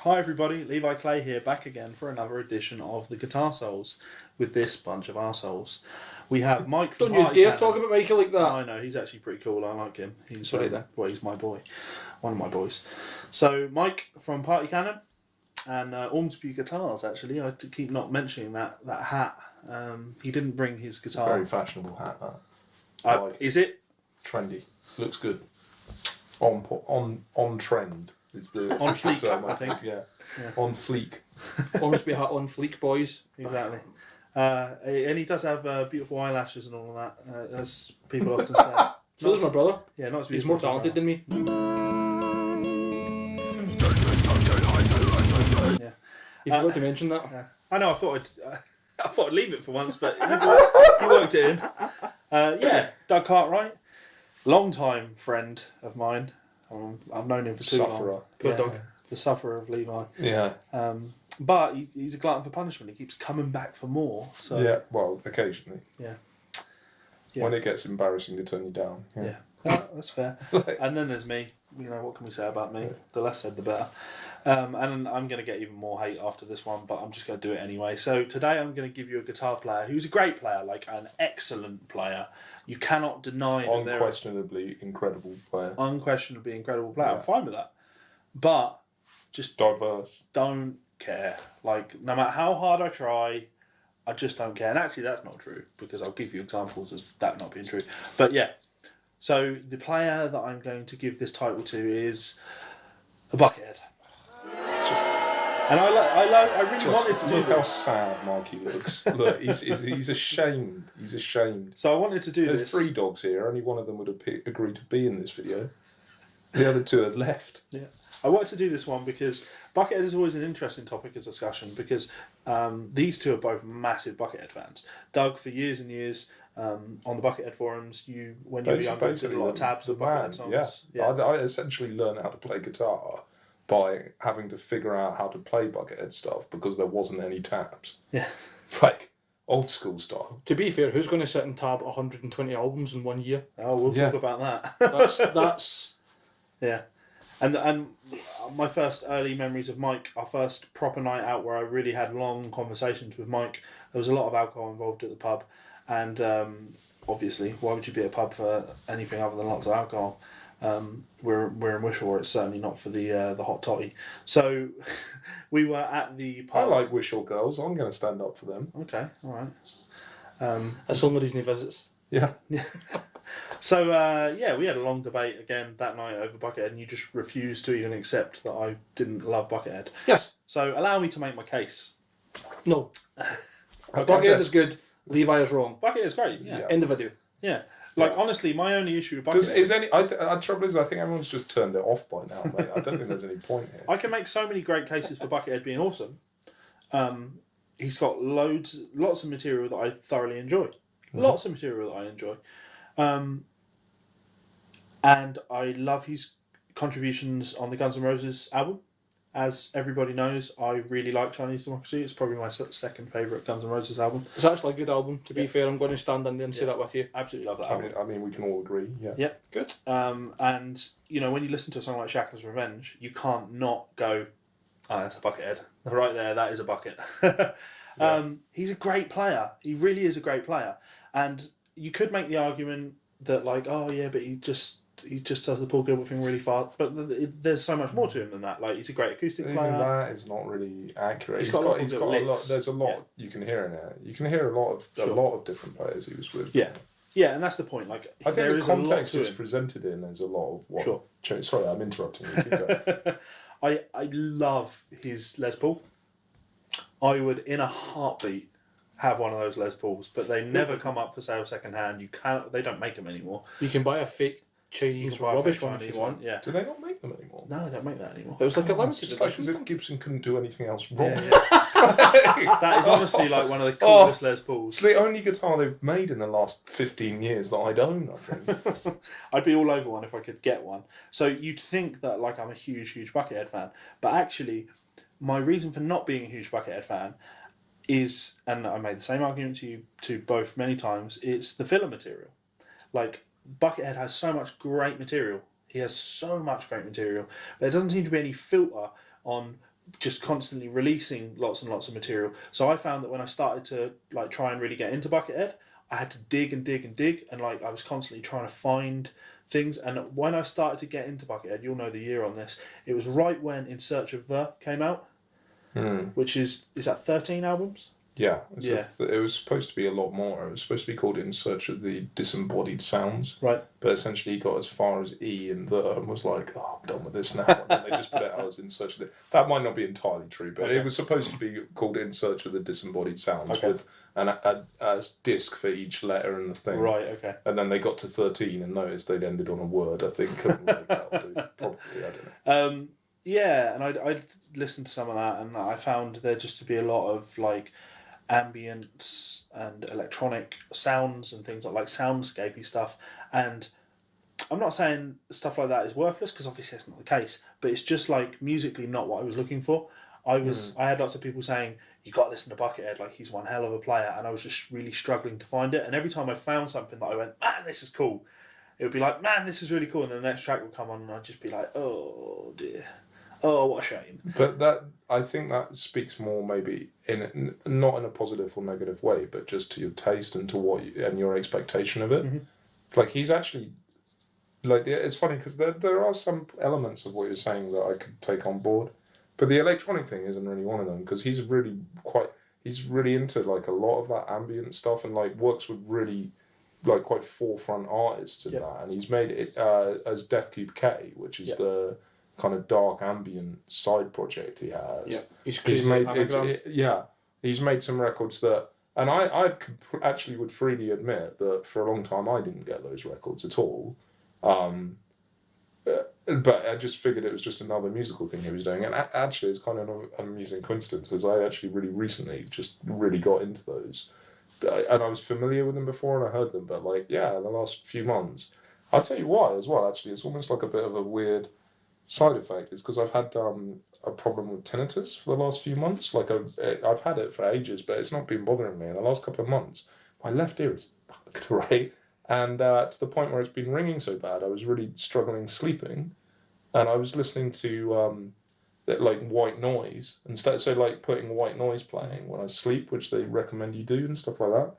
Hi everybody, Levi Clay here, back again for another edition of the Guitar Souls with this bunch of arseholes. We have Mike from Don't you Party dare Cannon. talk about Mikey like that. I know, he's actually pretty cool, I like him. He's Sorry then. well, he's my boy, one of my boys. So Mike from Party Cannon and Ormsby Guitars, actually. I keep not mentioning that hat. He didn't bring his guitar. Very fashionable hat, that. Is it? Trendy. Looks good. On trend is the On fleek, term, I think. Yeah. On fleek. Ormsby hat on fleek, boys. Exactly. And he does have beautiful eyelashes and all of that, as people often say. So does my brother. Yeah, not as He's beautiful more as my talented than me. Yeah. You forgot to mention that. Yeah. I know. I thought I'd leave it for once, but he worked it in. Doug Cartwright, long-time friend of mine. I've known him for too long. Good dog. The sufferer of Levi. Yeah. But he's a glutton for punishment. He keeps coming back for more. So Yeah, well, occasionally. Yeah. When it gets embarrassing to turn you down. Yeah. That's fair. And then there's me. You know, what can we say about me? The less said, the better. And I'm going to get even more hate after this one, but I'm just going to do it anyway. So today I'm going to give you a guitar player who's a great player, like an excellent player. You cannot deny that they're unquestionably incredible player. Unquestionably incredible player. Yeah. I'm fine with that. But just Diverse. don't care. Like, no matter how hard I try, I just don't care. And actually that's not true, because I'll give you examples of that not being true. But yeah. So the player that I'm going to give this title to is a Buckethead. It's just, and I really wanted to do Look how this. sad Mikey looks. Look, he's ashamed. He's ashamed. So I wanted to do There's this. 3 dogs here. Only one of them would agree to be in this video. The other 2 had left. Yeah. I wanted to do this one because Buckethead is always an interesting topic of discussion, because these two are both massive Buckethead fans. Doug, for years and years, on the Buckethead forums, when you were younger, did a lot of tabs of Buckethead songs. Yeah. I essentially learned how to play guitar by having to figure out how to play Buckethead stuff because there wasn't any tabs. Yeah. Like old school style. To be fair, who's going to sit and tab 120 albums in 1 year? Oh, we'll talk about that. That's Yeah. And my first early memories of Mike, our first proper night out where I really had long conversations with Mike, there was a lot of alcohol involved at the pub, and obviously, why would you be at a pub for anything other than lots of alcohol? We're in Wishaw, it's certainly not for the hot toddy. So we were at the pub. I like Wishaw girls. I'm going to stand up for them. Okay, all right. that's the only reason he visits. Yeah. So, we had a long debate again that night over Buckethead, and you just refused to even accept that I didn't love Buckethead. Yes. So, allow me to make my case. No. Okay. Buckethead is good. Levi is wrong. Buckethead is great, yeah. End of video. Yeah. Like, honestly, my only issue with Buckethead... The trouble is, I think everyone's just turned it off by now, mate. I don't think there's any point here. I can make so many great cases for Buckethead being awesome. He's got lots of material that I thoroughly enjoy. Lots of material that I enjoy. And I love his contributions on the Guns N' Roses album. As everybody knows, I really like Chinese Democracy. It's probably my second favourite Guns N' Roses album. It's actually a good album, to be fair. I'm going to stand in there and say that with you. Absolutely love that album. I mean, we can all agree. Yeah. Yep. Good. And, you know, when you listen to a song like Shackler's Revenge, you can't not go, oh, that's a Buckethead. Right there, that is a bucket. He's a great player. He really is a great player. And you could make the argument that, like, oh, yeah, but he just does the Paul Gilbert thing really fast. But there's so much more to him than that. Like, he's a great acoustic Even player. that is not really accurate. He's got a lot. There's a lot you can hear in it. You can hear a lot of different players he was with. Yeah. Yeah, and that's the point. Like, I think there the is a lot context to it's him. presented in, there's a lot of what. Sure. Sorry, I'm interrupting you. Keep going. I love his Les Paul. I would, in a heartbeat, have one of those Les Pauls, but they never come up for sale second hand. They don't make them anymore. You can buy a fake Chinese rubbish one if you want. Yeah. Do they not make them anymore? No, they don't make that anymore. It was like a It's limited just like as edition. if Gibson couldn't do anything else wrong. That is honestly like one of the coolest Les Pauls. It's the only guitar they've made in the last 15 years that I'd own, I think. I'd be all over one if I could get one. So you'd think that, like, I'm a huge Buckethead fan, but actually, my reason for not being a huge Buckethead fan is, and I made the same argument to both many times, it's the filler material. Like, Buckethead has so much great material. He has so much great material, but there doesn't seem to be any filter on just constantly releasing lots and lots of material. So I found that when I started to like try and really get into Buckethead, I had to dig and dig and dig, and like I was constantly trying to find things. And when I started to get into Buckethead, you'll know the year on this, it was right when In Search of The came out, which is that 13 albums? Yeah, Yeah. It was supposed to be a lot more. It was supposed to be called In Search of the Disembodied Sounds. Right. But essentially he got as far as E and The and was like, oh, I'm done with this now. And then they just put it out as In Search of the... That might not be entirely true, but it was supposed to be called In Search of the Disembodied Sounds with a disc for each letter in the thing. Right, okay. And then they got to 13 and noticed they'd ended on a word, I think. And like, that'll do. Probably, I don't know. Yeah, and I listened to some of that, and I found there just to be a lot of like ambience and electronic sounds and things like soundscapey stuff. And I'm not saying stuff like that is worthless, because obviously that's not the case, but it's just like musically not what I was looking for. I had lots of people saying, you got to listen to Buckethead, like he's one hell of a player, and I was just really struggling to find it. And every time I found something that I went, man, this is cool, it would be like, man, this is really cool, and then the next track would come on and I'd just be like, oh dear, oh, what a shame. But I think that speaks more maybe not in a positive or negative way, but just to your taste and to and your expectation of it. Like he's actually, like, it's funny because there are some elements of what you're saying that I could take on board, but the electronic thing isn't really one of them, because he's really into like a lot of that ambient stuff, and like works with really like quite forefront artists in that, and he's made it as Death Cube K, which is the kind of dark ambient side project he has. Yeah, he's made he's made some records that, and I actually would freely admit that for a long time I didn't get those records at all, but I just figured it was just another musical thing he was doing, and actually it's kind of an amusing coincidence, as I actually really recently just really got into those, and I was familiar with them before and I heard them, but like in the last few months, I'll tell you why as well. Actually, it's almost like a bit of a weird side effect. Is because I've had a problem with tinnitus for the last few months. Like I've had it for ages, but it's not been bothering me. In the last couple of months, my left ear is fucked, right? And to the point where it's been ringing so bad, I was really struggling sleeping, and I was listening to like white noise instead. So like putting white noise playing when I sleep, which they recommend you do and stuff like that.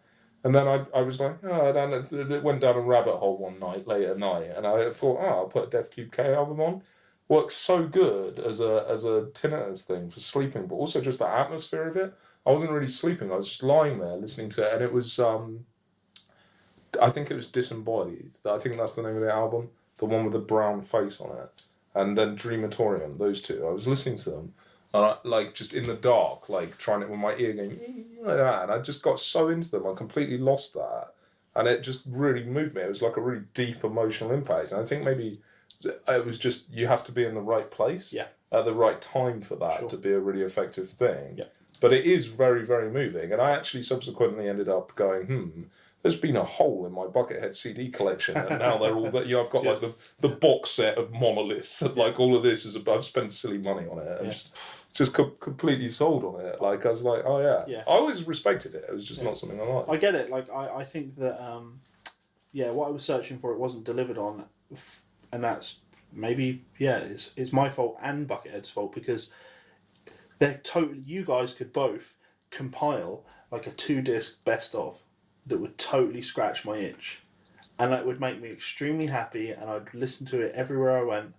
And then I was like, it went down a rabbit hole one night, late at night, and I thought, I'll put a Death Cube K album on. Works so good as a tinnitus thing for sleeping, but also just the atmosphere of it. I wasn't really sleeping, I was just lying there listening to it, and it was, I think it was Disembodied. I think that's the name of the album, the one with the brown face on it. And then Dreamatorium, those two. I was listening to them, and I, like, just in the dark, like, trying it with my ear going, like that, and I just got so into them, I completely lost that. And it just really moved me. It was like a really deep emotional impact. And I think maybe it was just, you have to be in the right place at the right time for that to be a really effective thing. Yeah. But it is very, very moving. And I actually subsequently ended up going, there's been a hole in my Buckethead CD collection, and now they're all, I've got like the box set of Monolith, and like all of this is I've spent silly money on it, and just completely sold on it. Like I was like, oh yeah. I always respected it. It was just not something I liked. I get it. Like I think that what I was searching for, it wasn't delivered on, and that's maybe it's my fault and Buckethead's fault, because they're totally. You guys could both compile like a 2-disc best of that would totally scratch my itch, and that would make me extremely happy, and I'd listen to it everywhere I went.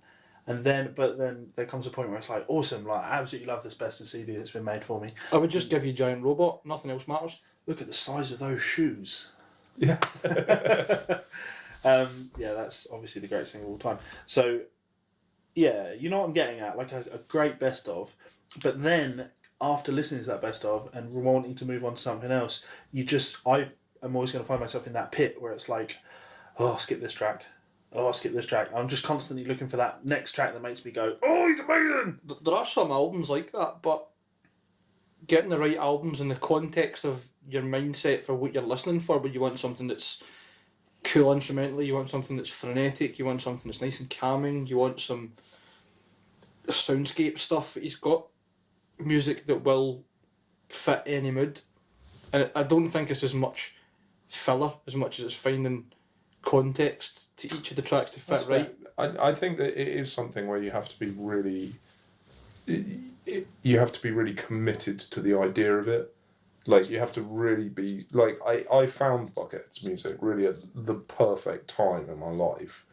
And then, but then there comes a point where it's like, awesome, like I absolutely love this best of CD that's been made for me. I would just give you Giant Robot, nothing else matters. Look at the size of those shoes. Yeah. That's obviously the greatest thing of all time. So, yeah, you know what I'm getting at, like a great best of, but then after listening to that best of and wanting to move on to something else, I'm always going to find myself in that pit where it's like, oh, skip this track. Oh, I'll skip this track. I'm just constantly looking for that next track that makes me go, oh, he's amazing! There are some albums like that, but getting the right albums in the context of your mindset for what you're listening for, but you want something that's cool instrumentally, you want something that's frenetic, you want something that's nice and calming, you want some soundscape stuff. He's got music that will fit any mood. And I don't think it's as much filler as much as it's finding context to each of the tracks to fit right. I think that it is something where you have to be really... you have to be really committed to the idea of it. Like, you have to really be... Like, I found Buckethead's music really at the perfect time in my life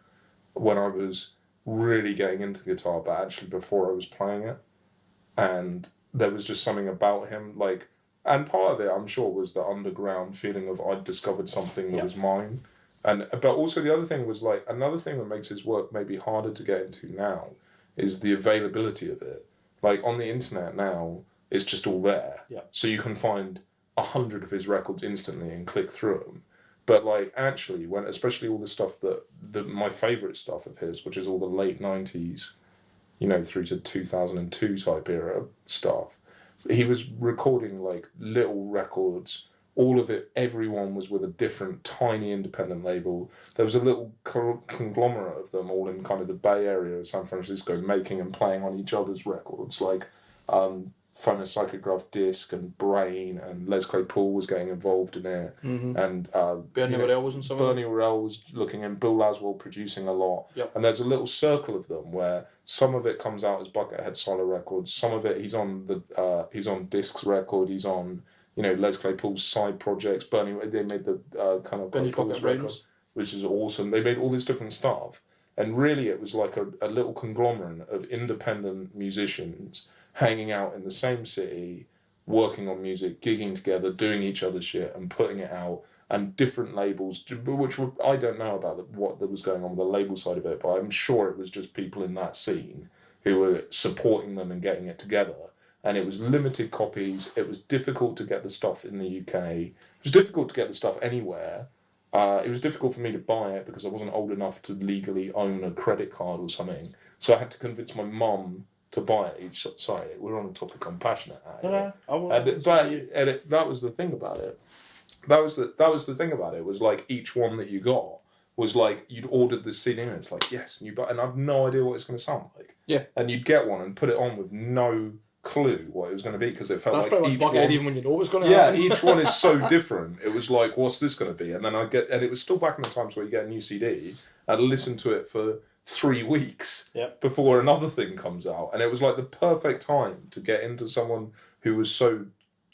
when I was really getting into guitar, but actually before I was playing it. And there was just something about him, like... And part of it, I'm sure, was the underground feeling of I'd discovered something that was mine. But also the other thing was, like, another thing that makes his work maybe harder to get into now is the availability of it. Like, on the internet now, it's just all there. Yeah. So you can find 100 of his records instantly and click through them. But, like, actually, especially all the stuff my favourite stuff of his, which is all the late 90s, through to 2002 type era stuff, he was recording, like, little records. All of it, everyone was with a different, tiny independent label. There was a little conglomerate of them all in kind of the Bay Area of San Francisco, making and playing on each other's records, like Phonopsychograph Disc and Brain, and Les Claypool was getting involved in it. Mm-hmm. And Bernie Worrell was in some of Bernie Worrell was looking in, Bill Laswell producing a lot. Yep. And there's a little circle of them where some of it comes out as Buckethead solo records, some of it he's on Disc's record, he's on Les Claypool's side projects. They made the kind of Benny Pocket record, which is awesome. They made all this different stuff, and really it was like a little conglomerate of independent musicians hanging out in the same city, working on music, gigging together, doing each other's shit, and putting it out. And different labels, which I don't know about what was going on with the label side of it, but I'm sure it was just people in that scene who were supporting them and getting it together. And it was limited copies. It was difficult to get the stuff in the UK. It was difficult to get the stuff anywhere. It was difficult for me to buy it because I wasn't old enough to legally own a credit card or something. So I had to convince my mum to buy it. Sorry, we're on a topic I'm passionate at. That was the thing about it. That was the thing about it. Was like each one that you got was like you'd ordered the CD and it's like, yes, and I've no idea what it's going to sound like. Yeah. And you'd get one and put it on with no clue what it was going to be because it felt like each one, even when you know what's going to happen. each one is so different. It was like, what's this going to be? And then and it was still back in the times where you get a new CD and listen to it for 3 weeks before another thing comes out, and it was like the perfect time to get into someone who was so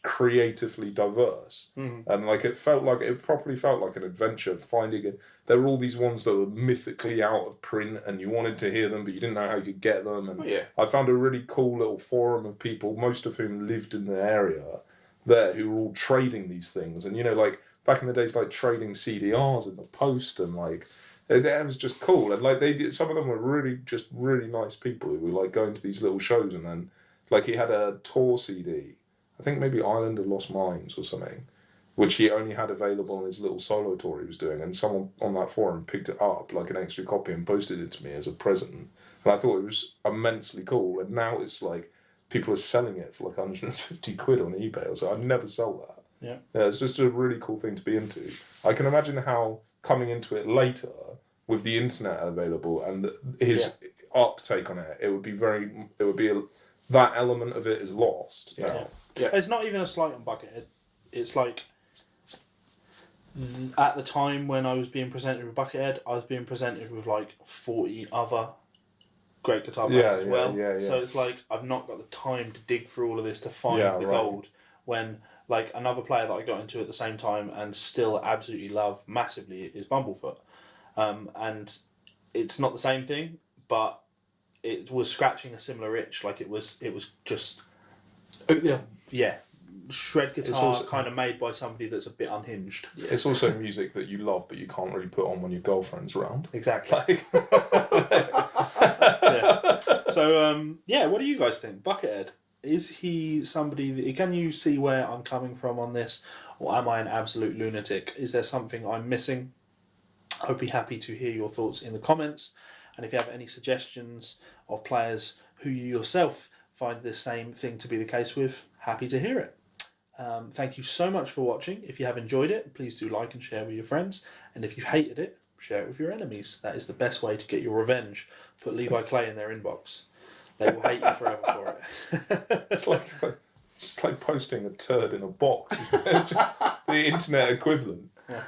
creatively diverse. And like it properly felt like an adventure finding it. There were all these ones that were mythically out of print and you wanted to hear them but you didn't know how you could get them, and I found a really cool little forum of people, most of whom lived in the area there, who were all trading these things. And like back in the days, like trading CDRs in the post, and like it was just cool. And like some of them were really nice people who were like going to these little shows. And then like he had a tour CD, I think maybe Island of Lost Minds or something, which he only had available on his little solo tour he was doing, and someone on that forum picked it up, like an extra copy, and posted it to me as a present. And I thought it was immensely cool, and now it's like, people are selling it for like 150 quid on eBay, so I'd never sell that. Yeah, it's just a really cool thing to be into. I can imagine how coming into it later, with the internet available, and his uptake on it, that element of it is lost now. Yeah. It's not even a slight on Buckethead. It's like, at the time when I was being presented with Buckethead, I was being presented with like 40 other great guitar players as well. So it's like, I've not got the time to dig through all of this to find the gold, when like another player that I got into at the same time and still absolutely love massively is Bumblefoot. And it's not the same thing, but it was scratching a similar itch. Like it was just... Yeah, shred guitar kind of made by somebody that's a bit unhinged. It's also music that you love, but you can't really put on when your girlfriend's around. Exactly. So, what do you guys think? Buckethead, is he somebody can you see where I'm coming from on this, or am I an absolute lunatic? Is there something I'm missing? I would be happy to hear your thoughts in the comments, and if you have any suggestions of players who you yourself find the same thing to be the case with, happy to hear it. Thank you so much for watching. If you have enjoyed it, please do like and share with your friends, and if you've hated it, share it with your enemies. That is the best way to get your revenge. Put Levi Clay in their inbox. They will hate you forever for it. It's like posting a turd in a box. Isn't it? Just the internet equivalent. Yeah.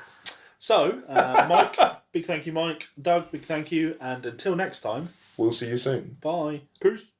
So, Mike, big thank you, Mike. Doug, big thank you. And until next time, we'll see you soon. Bye. Peace.